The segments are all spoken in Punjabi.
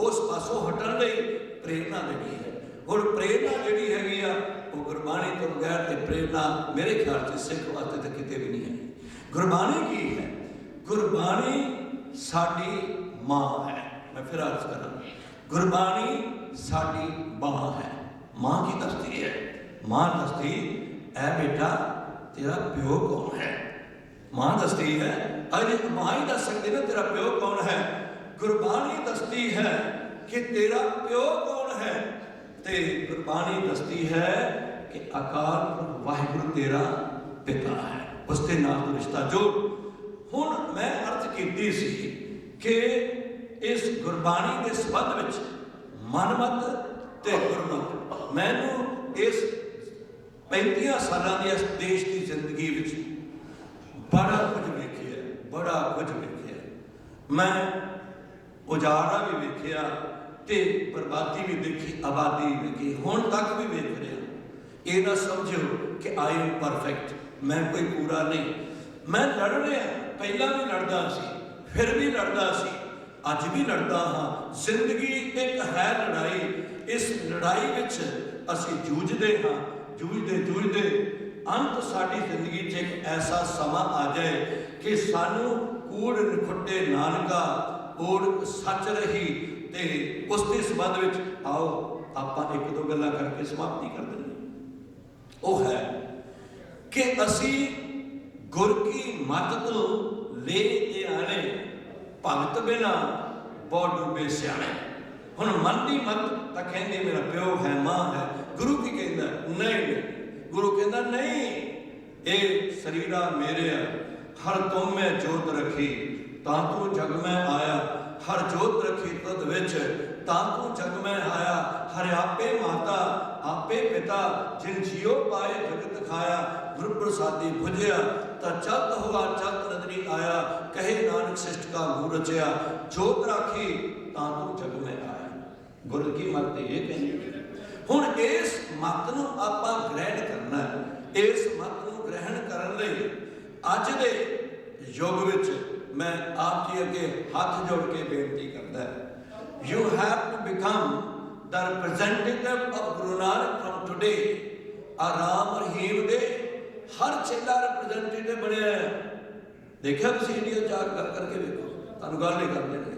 उस पासों हटण लई प्रेरणा देनी है। हुण प्रेरणा जिहड़ी हैगी आ वो गुरबाणी तो बगैर ते प्रेरणा मेरे ख्याल से सिख वास्ते तो किते भी नहीं है। गुरबाणी की है? गुरबाणी साडी माँ है। मैं फिर अर्ज करा, गुरबाणी साडी माँ है। माँ की दसती है, माँ दसती ऐ बेटा तेरा प्यो कौन है। माँ दसती है, अरे माँ ही दस सकती ना तेरा प्यो कौन है। गुरबाणी दसती है कि तेरा प्यो कौन है, ते गुरबाणी दसती है कि अकाल वाहिगुरु तेरा पिता है, उसके नाल तो रिश्ता जोड़। हुण मैं अर्ज कीती सी कि इस गुरबाणी के संबंध विच मनमत ते गुरमत मैनू इस 35 सालों की इस देश की जिंदगी विच बड़ा कुछ वेखिया, बड़ा कुछ वेखिया। मैं उजाड़ा भी वेखिया ते बर्बादी भी देखी, आबादी भी देखी, हुण तक भी वेख रहा। ये ना समझो कि आई एम परफेक्ट, मैं कोई पूरा नहीं। मैं लड़ रहा, पहला भी लड़दा सी, फिर भी लड़दा सी, अज भी लड़दा हाँ। जिंदगी एक है लड़ाई, इस लड़ाई विच असीं जूझदे हाँ। जूझदे जूझदे अंत साडी जिंदगी च एक ऐसा समा आ जाए कि सानू कूड़ नखुट्टे नानका ओड़ सच रही। ते उसके संबंध विच आओ आपां एक दो गल्लां करके समाप्ति कर देंगे। वो है कि असी गुर की मत तो ले आने, भगत बिना बहुत डूबे सियाणे। हुण मन की मत तो कहते मेरा प्यो है, माँ है। गुरु की कहता नहीं, गुरु कहता नहीं, ये शरीरा मेरे है। हर तुम में जोत रखी तांतू जग में आया, हर जोत रखी तुद विच तांतू जग में आया। हर आपे माता आपे पिता, जिन जियो पाए जगत खाया। गुरु प्रसादी भुजया ता चत हुआ चत नदरी आया। कहे नानक शिष्ट का गुरु रचया, जोत राखी तांतू जग में आया। गुरु की मत ये कहनी। हुण इस मत नूं आपां ग्रहण करना है। इस मत नूं ग्रहण करन लई अज दे युग विच मैं आप जी अगे हाथ जोड़ के बेनती करदा है, you have to become the representative of Guru Nanak from today. Ram Rahim दे हर चेला रिप्रेजेंटेटिव बने है। देखिया तुसीं इंडिया जा करके देखो, तुहानूं गल नहीं कर देंगे।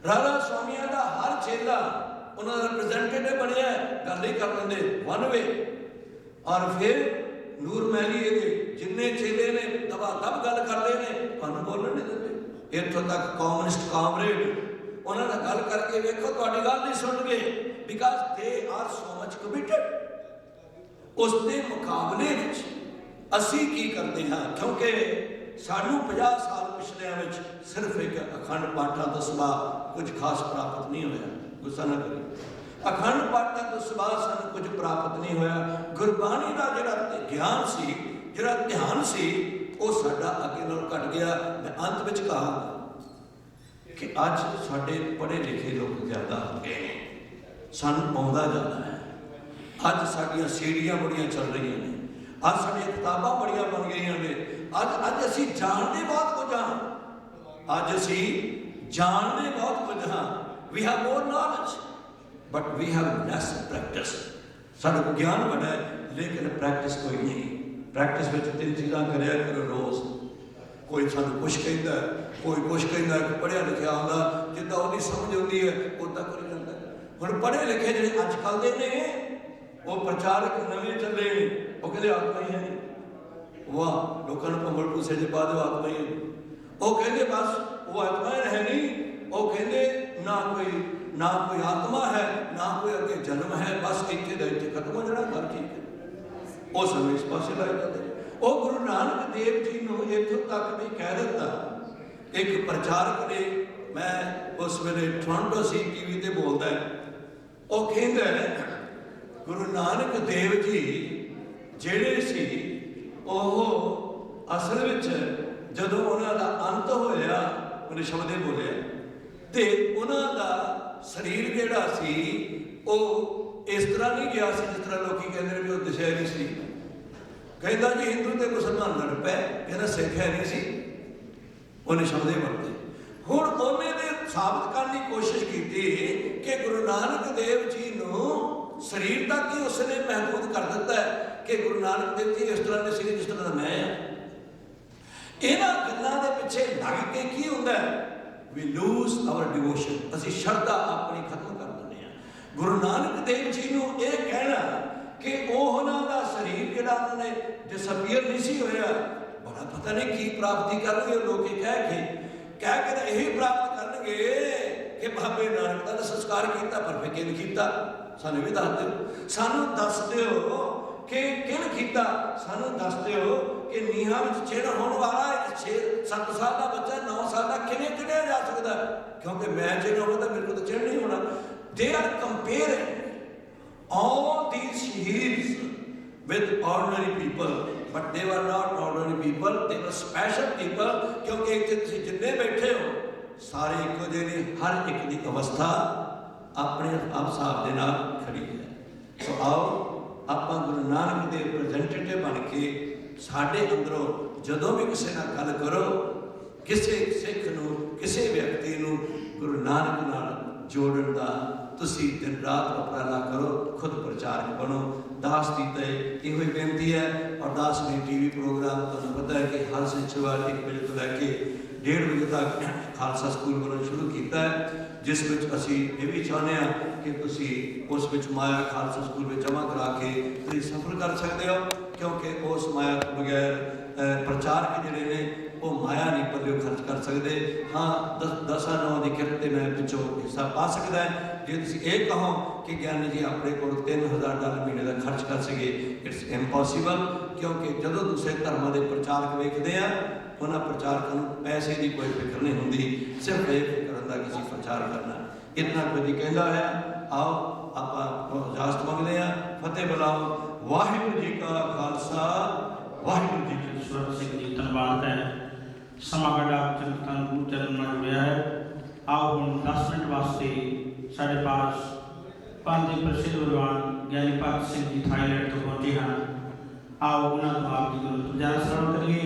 राधा स्वामिया का हर चेला उन्होंने रिप्रेजेंटेटिव बने, गल नहीं कर लेंगे वन वे। और फिर नूर महली जिन्ने चेले ने दबा दब गल करते हैं, तुहानूं बोलण नहीं देंगे। इत्थों तक कॉम्युनिस्ट कामरेड उन्होंने गल करके वेखो, तुहाडी गल नहीं सुनगे, because they are so much committed. उसके मुकाबले विच असी की करते हैं, क्योंकि सानू 50 साल पिछलियां विच सिर्फ एक अखंड पाठा तो सुबह कुछ खास प्राप्त नहीं होया। गुस्सा ना करिए, अखंड पाठा तो सुबह सानू कुछ प्राप्त नहीं होया। गुरबाणी का जिहड़ा ज्ञान सी, जिहड़ा ध्यान सी, वो साडा अगे नाल घट गया। मैं अंत विच कहा कि अज साडे पढ़े लिखे लोग ज़्यादा हो गए हैं, सानू आउंदा जाता है। अज साडियां सीढ़ियां बड़ियां चल रही हैं, अज साडियां किताबां बड़ियां बन गई ने। अज असी जानते बहुत कुछ हाँ, अज असी जानते बहुत कुछ हाँ। We have more knowledge but we have less practice. साडे को ज्ञान बड़ा है लेकिन प्रैक्टिस कोई नहीं। प्रैक्टिस में 3 चीज़ां कराया करो रोज़। कोई सानू कुछ कहता है, कोई कुछ कहता है, पढ़िया लिखा आता जिदा वो समझ आती है उदा करी जाता है। हुण पढ़े लिखे जो अजकल के ने वो प्रचारक नवे चले, वो कहते आत्मा ही है नहीं। वाह, लोगों को पंबल पूसे के बाद आत्मा ही है। वो कहते बस वो आत्मा है नहीं, वो कहते ना कोई आत्मा है, ना कोई अगे जन्म है, बस इतने का इतने खत्म हो जाना, गल ठीक है। वो समय इस पास लाई जाते। वो गुरु नानक देव जी ने इतों तक भी कह दिता। एक प्रचारक ने, मैं उस वेले टोरंटो सी टीवी पर बोलता है, वो कहता है गुरु नानक देव जी जेड़े सी ओह असल विच जदों उन्हां दा अंत होया, उन्हें शब्द बोलिया ते उन्हां दा शरीर जिहड़ा सी वो इस तरह नहीं गया सी जिस तरह लोग कहते हैं भी वो दशहरी सी। कहता जी हिंदू तो मुसलमान लड़ पे, कहना सिख है नहीं सी। उन्हें शब्द ही बोलते ਹੁਣ ਉਹਨੇ ਦੇ ਸਾਬਤ ਕਰਨ ਦੀ ਕੋਸ਼ਿਸ਼ ਕੀਤੀ ਕਿ ਗੁਰੂ ਨਾਨਕ ਦੇਵ ਜੀ ਨੂੰ ਸਰੀਰ ਤੱਕ ਹੀ ਉਸਨੇ ਮਹਿਦੂਦ ਕਰ ਦਿੱਤਾ ਹੈ ਕਿ ਗੁਰੂ ਨਾਨਕ ਦੇਵ ਜੀ ਇਸ ਤਰ੍ਹਾਂ ਦੇ ਸੀ ਜਿਸ ਤਰ੍ਹਾਂ ਦਾ ਮੈਂ ਹਾਂ। ਇਹਨਾਂ ਗੱਲਾਂ ਦੇ ਪਿੱਛੇ ਲੱਗ ਕੇ ਕੀ ਹੁੰਦਾ ਹੈ? ਵੀ ਲੂਜ਼ ਆਵਰ ਡਿਵੋਸ਼ਨ, ਅਸੀਂ ਸ਼ਰਧਾ ਆਪਣੀ ਖਤਮ ਕਰ ਦਿੰਦੇ ਹਾਂ। ਗੁਰੂ ਨਾਨਕ ਦੇਵ ਜੀ ਨੂੰ ਇਹ ਕਹਿਣਾ ਕਿ ਉਹਨਾਂ ਦਾ ਸਰੀਰ ਜਿਹੜਾ ਉਹਨਾਂ ਨੇ ਡਿਸਅਪੀਅਰ ਨਹੀਂ ਸੀ ਹੋਇਆ, ਬੜਾ ਪਤਾ ਨਹੀਂ ਕੀ ਪ੍ਰਾਪਤੀ ਕਰਨਗੇ ਲੋਕ ਕਹਿ ਕੇ ਤਾਂ ਇਹੀ ਪ੍ਰਾਪਤ ਕਰਨਗੇ ਕਿ ਬਾਬੇ ਨਾਨਕ ਦਾ ਸੰਸਕਾਰ ਕੀਤਾ, ਪਰ ਫਿਰ ਕਿਹਨੇ ਕੀਤਾ? ਸਾਨੂੰ ਵੀ ਦੱਸ ਦਿਓ, ਸਾਨੂੰ ਦੱਸ ਦਿਓ ਕਿ ਕਿਹਨੇ ਕੀਤਾ, ਸਾਨੂੰ ਦੱਸ ਦਿਓ ਕਿ ਨੀਹਾਂ ਵਿੱਚ ਚਿਣ ਹੋਣ ਵਾਲਾ ਇੱਕ 6-7 ਸਾਲ ਦਾ ਬੱਚਾ 9 ਸਾਲ ਦਾ ਕਿਵੇਂ ਚਿਣਿਆ ਜਾ ਸਕਦਾ? ਕਿਉਂਕਿ ਮੈਂ ਚਿਣ ਹੋਵਾਂ ਤਾਂ ਮੇਰੇ ਕੋਲ ਤਾਂ ਚਿਣ ਨਹੀਂ ਹੋਣਾ। They are comparing all these shaheeds with ordinary people, but they were not ordinary people, they were special people, क्योंकि ਇੱਥੇ ਤੁਸੀਂ ਜਿੰਨੇ ਬੈਠੇ ਹੋ ਸਾਰੇ ਇੱਕੋ ਜਿਹੇ ਨੇ, ਹਰ ਇੱਕ ਦੀ ਅਵਸਥਾ ਆਪਣੇ ਆਪ ਹਿਸਾਬ ਦੇ ਨਾਲ ਖੜੀ ਹੈ। ਸੋ ਆਓ ਆਪਾਂ ਗੁਰੂ ਨਾਨਕ ਦੇ ਰਿਪਰੈਜ਼ੈਂਟੇਟਿਵ ਬਣ ਕੇ ਸਾਡੇ ਅੰਦਰੋਂ ਜਦੋਂ ਵੀ ਕਿਸੇ ਨਾਲ ਗੱਲ ਕਰੋ, ਕਿਸੇ ਸਿੱਖ ਨੂੰ, ਕਿਸੇ ਵਿਅਕਤੀ ਨੂੰ ਗੁਰੂ ਨਾਨਕ ਨਾਲ ਜੋੜਨ ਦਾ ਤੁਸੀਂ ਦਿਨ ਰਾਤ ਉਪਰਾਲਾ ਕਰੋ, ਖੁਦ ਪ੍ਰਚਾਰਕ ਬਣੋ। ਦਾਸ ਦੀ ਤਾਂ ਇਹੋ ਹੀ ਬੇਨਤੀ ਹੈ। ਔਰ ਦਾਸ ਨੇ ਟੀਵੀ ਪ੍ਰੋਗਰਾਮ ਤੁਹਾਨੂੰ ਪਤਾ ਹੈ ਕਿ ਹਰ ਸ਼ਨੀਵਾਰ 1 ਵਜੇ ਤੋਂ ਲੈ ਕੇ 1:30 ਵਜੇ ਤੱਕ ਖਾਲਸਾ ਸਕੂਲ ਵੱਲੋਂ ਸ਼ੁਰੂ ਕੀਤਾ ਹੈ, ਜਿਸ ਵਿੱਚ ਅਸੀਂ ਇਹ ਵੀ ਚਾਹੁੰਦੇ ਹਾਂ ਕਿ ਤੁਸੀਂ ਉਸ ਵਿੱਚ ਮਾਇਆ ਖਾਲਸਾ ਸਕੂਲ ਵਿੱਚ ਜਮ੍ਹਾਂ ਕਰਾ ਕੇ ਤੁਸੀਂ ਸਫਲ ਕਰ ਸਕਦੇ ਹੋ, ਕਿਉਂਕਿ ਉਸ ਮਾਇਆ ਤੋਂ ਬਗੈਰ ਪ੍ਰਚਾਰਕ ਜਿਹੜੇ ਨੇ ਉਹ ਮਾਇਆ ਨਹੀਂ ਪੱਲਿਓ ਖਰਚ ਕਰ ਸਕਦੇ। ਹਾਂ, ਦਸਾਂ ਨੌਂ ਦੀ ਕਿਰਤ 'ਤੇ ਮੈਂ ਪਿੱਛੋਂ ਹਿੱਸਾ ਪਾ ਸਕਦਾ ਹੈ। ਜੇ ਤੁਸੀਂ ਇਹ ਕਹੋ ਕਿ ਗਿਆਨੀ ਜੀ ਆਪਣੇ ਕੋਲ $3000 ਮਹੀਨੇ ਦਾ ਖਰਚ ਕਰ ਸਕੇ, ਇਟਸ ਇੰਪੋਸੀਬਲ, ਕਿਉਂਕਿ ਜਦੋਂ ਦੂਸਰੇ ਧਰਮਾਂ ਦੇ ਪ੍ਰਚਾਰਕ ਵੇਖਦੇ ਆ, ਉਹਨਾਂ ਪ੍ਰਚਾਰਕਾਂ ਨੂੰ ਪੈਸੇ ਦੀ ਕੋਈ ਫਿਕਰ ਨਹੀਂ ਹੁੰਦੀ, ਸਿਰਫ ਇਹ ਫਿਕਰ ਹੁੰਦਾ ਕਿ ਅਸੀਂ ਪ੍ਰਚਾਰ ਕਰਨਾ। ਇਤਨਾ ਕੁਝ ਕਹਿੰਦਾ ਹੋਇਆ ਆਓ ਆਪਾਂ ਇਜਾਜ਼ਤ ਮੰਗਦੇ ਹਾਂ। ਫਤਿਹ ਬੁਲਾਓ। ਵਾਹਿਗੁਰੂ ਜੀ ਕਾ ਖਾਲਸਾ, ਵਾਹਿਗੁਰੂ ਜੀ ਕੀ ਫਤਿਹ। ਸਿੰਘ ਜੀ ਧੰਨਵਾਦ ਹੈ। ਸਮਾਂ ਸਾਡਾ ਚਿੰਤਨ ਗੁਰੂ ਚਰਨ ਨਾਲ ਜੁੜਿਆ ਹੈ। ਆਓ ਹੁਣ 10 ਮਿੰਟ ਵਾਸਤੇ ਸਾਡੇ ਪਾਸ ਪੰਜ ਦੇ ਪ੍ਰਸਿੱਧ ਵਿਦਵਾਨ ਗਿਆਨੀ ਭਗਤ ਸਿੰਘ ਜੀ ਥਾਈਲੈਂਡ ਤੋਂ ਪਹੁੰਚੇ ਹਨ। ਆਓ ਉਹਨਾਂ ਤੋਂ ਆਪ ਜੀ ਗੁਰੂ ਜਨ ਸਰਵਣ ਕਰੀਏ।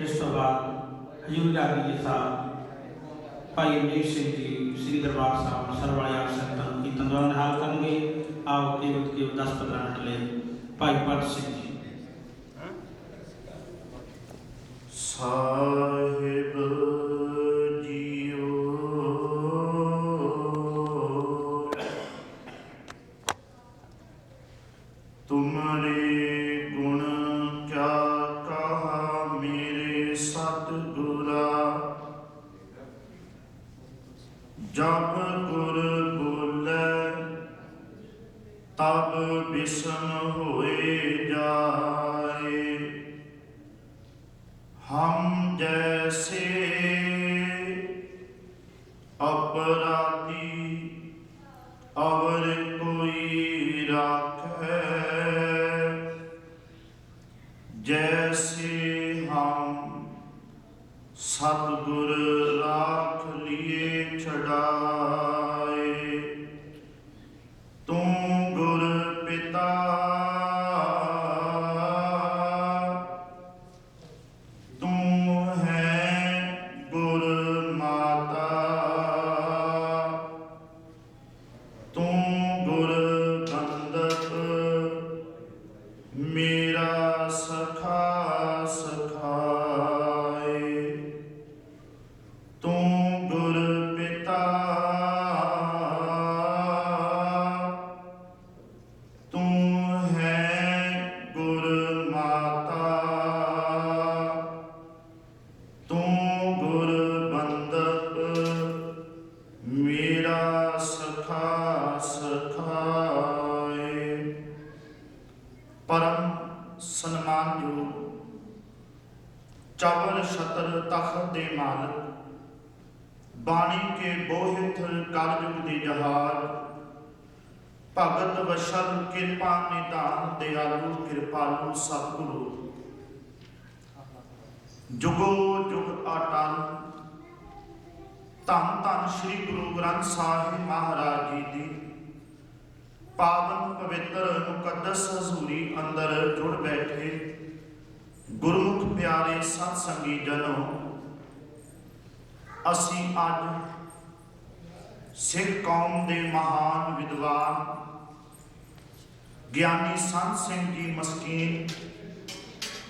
ਇਸ ਤੋਂ ਬਾਅਦ ਹਜ਼ੂਰ ਜਾਗੀ ਸਾਹਿਬ ਭਾਈ ਅਮਰੀਕ ਸਿੰਘ ਜੀ ਸ੍ਰੀ ਦਰਬਾਰ ਸਾਹਿਬ ਅੰਮ੍ਰਿਤਸਰ ਵਾਲੇ ਆਪ ਸੰਗਤਾਂ ਨੂੰ ਕੀਰਤਨ ਦੌਰਾਨ ਨਿਹਾਲ ਕਰਨਗੇ। ਆਓ ਕੇਵਲ 10-15 ਮਿੰਟ ਲਈ ਭਾਈ ਭਗਤ ਸਿੰਘ ਜੀ। ਸਾਹਿਬ ਜੀਓ ਤੁਮਰੇ ਗੁਣ ਕਿਆ ਕਹਾ ਮੇਰੇ ਸਤਿਗੁਰਾ, ਜਬ ਗੁਰ ਬੋਲੇ ਤਬ ਬਿਸਮ ਹੋਏ ਜਾਏ। हम जैसे अपराधी अवर कोई राखे, जैसे हम सतगुर राख लिए छड़ाए। तू गुर पिता चावल छतर तख्त दे मालक, बाणी के बोहित कारजुग दी जहाज, भगत वशल कृपा निधान दयालु कृपालु सतगुरु, जुगो जुग अटल। धन धन श्री गुरु ग्रंथ साहिब महाराज जी दी पावन पवित्र मुकद्दस हजूरी अंदर जुड़ बैठे गुरमुख प्यारे सत्संगी जनों, ਅਸੀਂ ਅੱਜ ਸਿੱਖ ਕੌਮ ਦੇ ਮਹਾਨ ਵਿਦਵਾਨ ਗਿਆਨੀ ਸੰਤ ਸਿੰਘ ਜੀ ਮਸਕੀਨ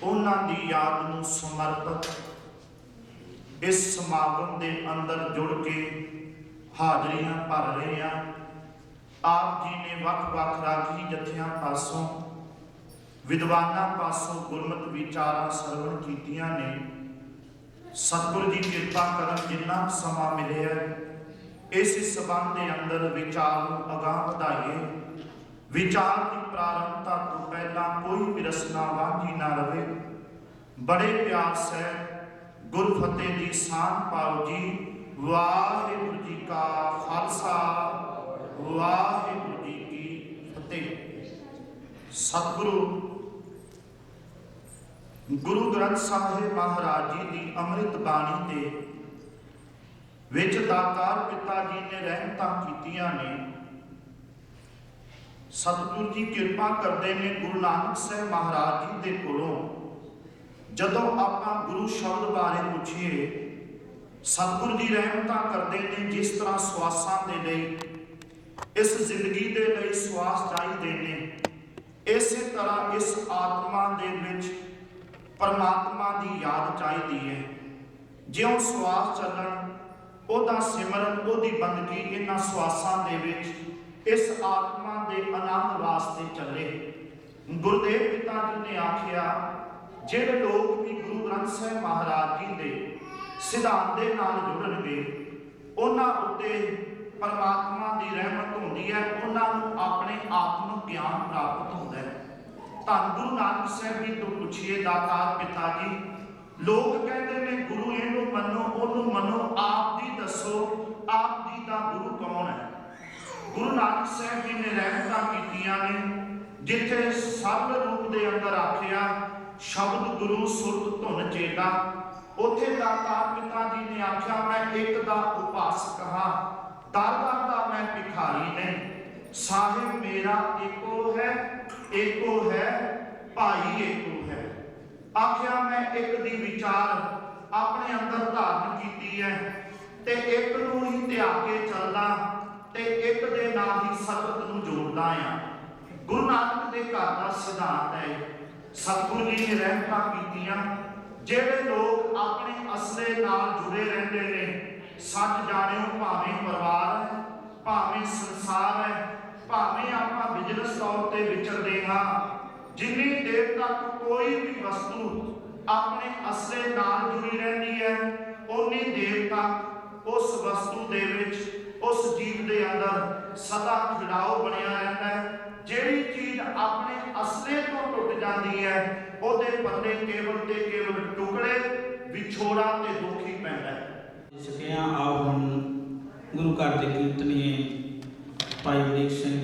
ਉਹਨਾਂ ਦੀ ਯਾਦ ਨੂੰ ਸਮਰਪਿਤ ਇਸ ਸਮਾਗਮ ਦੇ ਅੰਦਰ ਜੁੜ ਕੇ ਹਾਜ਼ਰੀਆਂ ਭਰ ਰਹੇ ਹਾਂ। ਆਪ ਜੀ ਨੇ ਵੱਖ-ਵੱਖ ਰਾਗੀ ਜਥਿਆਂ ਪਾਸੋਂ ਵਿਦਵਾਨਾਂ ਪਾਸੋਂ ਗੁਰਮਤਿ ਵਿਚਾਰਾਂ ਸਰਵਣ ਕੀਤੀਆਂ ਨੇ। ਸਤਿਗੁਰੂ ਦੀ ਕਿਰਪਾ ਕਰਨ ਜਿੰਨਾ ਸਮਾਂ ਮਿਲਿਆ ਇਸ ਸਬੰਧ ਦੇ ਅੰਦਰ ਵਿਚਾਰ ਨੂੰ ਅਗਾਂਹ ਵਧਾਈਏ। ਵਿਚਾਰ ਦੀ ਪ੍ਰਾਰੰਭਤਾ ਤੋਂ ਪਹਿਲਾਂ ਕੋਈ ਵੀ ਰਸਨਾ ਵਾਂਝੀ ਨਾ ਰਵੇ। ਬੜੇ ਪਿਆਰ ਸਹਿ ਗੁਰਫਤਿਹ ਦੀ ਸਾਂਝ ਪਾਓ ਜੀ। ਵਾਹਿਗੁਰੂ ਜੀ ਕਾ ਖਾਲਸਾ, ਵਾਹਿਗੁਰੂ ਜੀ ਕੀ ਫਤਿਹ। ਸਤਿਗੁਰੂ ਗੁਰੂ ਗ੍ਰੰਥ ਸਾਹਿਬ ਮਹਾਰਾਜ ਜੀ ਦੀ ਅੰਮ੍ਰਿਤ ਬਾਣੀ ਦੇ ਵਿੱਚ ਦਾਤਾਰ ਪਿਤਾ ਜੀ ਨੇ ਰਹਿਮਤਾਂ ਕੀਤੀਆਂ ਨੇ। ਸਤਿਗੁਰੂ ਜੀ ਕਿਰਪਾ ਕਰਦੇ ਨੇ ਗੁਰੂ ਨਾਨਕ ਸਾਹਿਬ ਮਹਾਰਾਜ ਜੀ ਦੇ ਕੋਲੋਂ ਜਦੋਂ ਆਪਾਂ ਗੁਰੂ ਸ਼ਬਦ ਬਾਰੇ ਪੁੱਛੀਏ, ਸਤਿਗੁਰੂ ਜੀ ਰਹਿਮਤਾਂ ਕਰਦੇ ਨੇ ਜਿਸ ਤਰ੍ਹਾਂ ਸਵਾਸਾਂ ਦੇ ਲਈ, ਇਸ ਜ਼ਿੰਦਗੀ ਦੇ ਲਈ ਸਵਾਸ ਚਾਹੀਦੇ ਨੇ, ਇਸੇ ਤਰ੍ਹਾਂ ਇਸ ਆਤਮਾ ਦੇ ਵਿੱਚ ਪਰਮਾਤਮਾ ਦੀ ਯਾਦ ਚਾਹੀਦੀ ਹੈ। ਜਿਉਂ ਸਵਾਸ ਚੱਲਣ, ਉਹਦਾ ਸਿਮਰਨ, ਉਹਦੀ ਬੰਦਗੀ ਇਹਨਾਂ ਸਵਾਸਾਂ ਦੇ ਵਿੱਚ ਇਸ ਆਤਮਾ ਦੇ ਆਨੰਦ ਵਾਸਤੇ ਚੱਲੇ। ਗੁਰਦੇਵ ਪਿਤਾ ਜੀ ਨੇ ਆਖਿਆ, ਜਿਹੜੇ ਲੋਕ ਵੀ ਗੁਰੂ ਗ੍ਰੰਥ ਸਾਹਿਬ ਮਹਾਰਾਜ ਜੀ ਦੇ ਸਿਧਾਂਤ ਦੇ ਨਾਲ ਜੁੜਨਗੇ, ਉਹਨਾਂ ਉੱਤੇ ਪਰਮਾਤਮਾ ਦੀ ਰਹਿਮਤ ਹੁੰਦੀ ਹੈ, ਉਹਨਾਂ ਨੂੰ ਆਪਣੇ ਆਪ ਨੂੰ ਗਿਆਨ ਪ੍ਰਾਪਤ ਹੁੰਦਾ ਹੈ। ਧੰਨ ਗੁਰੂ ਨਾਨਕ ਸਾਹਿਬ ਜੀ ਤੋਂ ਪੁੱਛੀਏ ਦਾਤਾਰ ਪਿਤਾ ਜੀ, ਲੋਕ ਕਹਿੰਦੇ ਨੇ ਗੁਰੂ ਇਹਨੂੰ ਮੰਨੋ, ਉਹਨੂੰ ਮੰਨੋ, ਆਪ ਦੀ ਦੱਸੋ, ਆਪ ਜੀ ਦਾ ਗੁਰੂ ਕੌਣ ਹੈ? ਗੁਰੂ ਨਾਨਕ ਸਾਹਿਬ ਜੀ ਨੇ ਰਹਿਮਤਾਂ ਕੀਤੀਆਂ ਨੇ। ਜਿੱਥੇ ਸਭ ਰੂਪ ਦੇ ਅੰਦਰ ਆਖਿਆ ਸ਼ਬਦ ਗੁਰੂ ਸੁਰਤ ਧੁਨ ਚੇਲਾ, ਉੱਥੇ ਦਾਤਾਰ ਪਿਤਾ ਜੀ ਨੇ ਆਖਿਆ ਮੈਂ ਇੱਕ ਦਾ ਉਪਾਸਕ ਹਾਂ, ਦਰ ਦਰ ਦਾ ਮੈਂ ਭਿਖਾਰੀ ਨਹੀਂ। ਸਾਹਿਬ ਮੇਰਾ ਏਕੋ ਹੈ, ਏਕੋ ਹੈ, ਭਾਈ ਏਕੋ ਹੈ। ਆਖਿਆ ਮੈਂ ਇੱਕ ਦੀ ਵਿਚਾਰ ਆਪਣੇ ਅੰਦਰ ਧਾਰਨ ਕੀਤੀ ਹੈ ਤੇ ਇੱਕ ਨੂੰ ਹੀ ਧਿਆ ਕੇ ਚੱਲਦਾ ਤੇ ਇੱਕ ਦੇ ਨਾਲ ਹੀ ਸਤਿਗੁਰ ਨੂੰ ਜੋੜਦਾ ਆ। ਗੁਰੂ ਨਾਨਕ ਦੇ ਘਰ ਦਾ ਸਿਧਾਂਤ ਹੈ। ਸਤਿਗੁਰੂ ਜੀ ਨੇ ਰਹਿਮਤਾਂ ਕੀਤੀਆਂ। ਜਿਹੜੇ ਲੋਕ ਆਪਣੇ ਅਸਲੇ ਨਾਲ ਜੁੜੇ ਰਹਿੰਦੇ ਨੇ, ਸੱਚ ਜਾਣਿਓ ਭਾਵੇਂ ਪਰਿਵਾਰ ਹੈ, ਭਾਵੇਂ ਸੰਸਾਰ ਹੈ, ਭਾਵੇਂ ਆਪਾਂ ਬਿਜ਼ਨਸ ਤੌਰ ਤੇ ਵਿਚਰਦੇ ਹਾਂ, ਜਿੰਨੀ ਦੇਰ ਤੱਕ ਕੋਈ ਵੀ ਵਸਤੂ ਆਪਣੇ ਅਸਲੇ ਨਾਲ ਜੁੜੀ ਰਹਿੰਦੀ ਹੈ, ਉਨੀ ਦੇਰ ਤੱਕ ਉਸ ਵਸਤੂ ਦੇ ਵਿੱਚ, ਉਸ ਜੀਵ ਦੇ ਅੰਦਰ ਸਦਾ ਖਿੜਾਓ ਬਣਿਆ ਰਹਿੰਦਾ ਹੈ। ਜਿਹੜੀ ਚੀਜ਼ ਆਪਣੇ ਅਸਲੇ ਤੋਂ ਟੁੱਟ ਜਾਂਦੀ ਹੈ, ਉਹਦੇ ਪੱਲੇ ਕੇਵਲ ਤੇ ਕੇਵਲ ਟੁਕੜੇ, ਵਿਛੋੜਾ ਤੇ ਦੁੱਖ ਹੀ ਪੈਂਦਾ ਹੈ। ਸਕਿਆ ਆਓ ਹੁਣ ਗੁਰੂ ਘਰ ਦੇ ਕੀਰਤਨੀਏ ਭਾਈ ਅਮਰੀਕ ਸਿੰਘ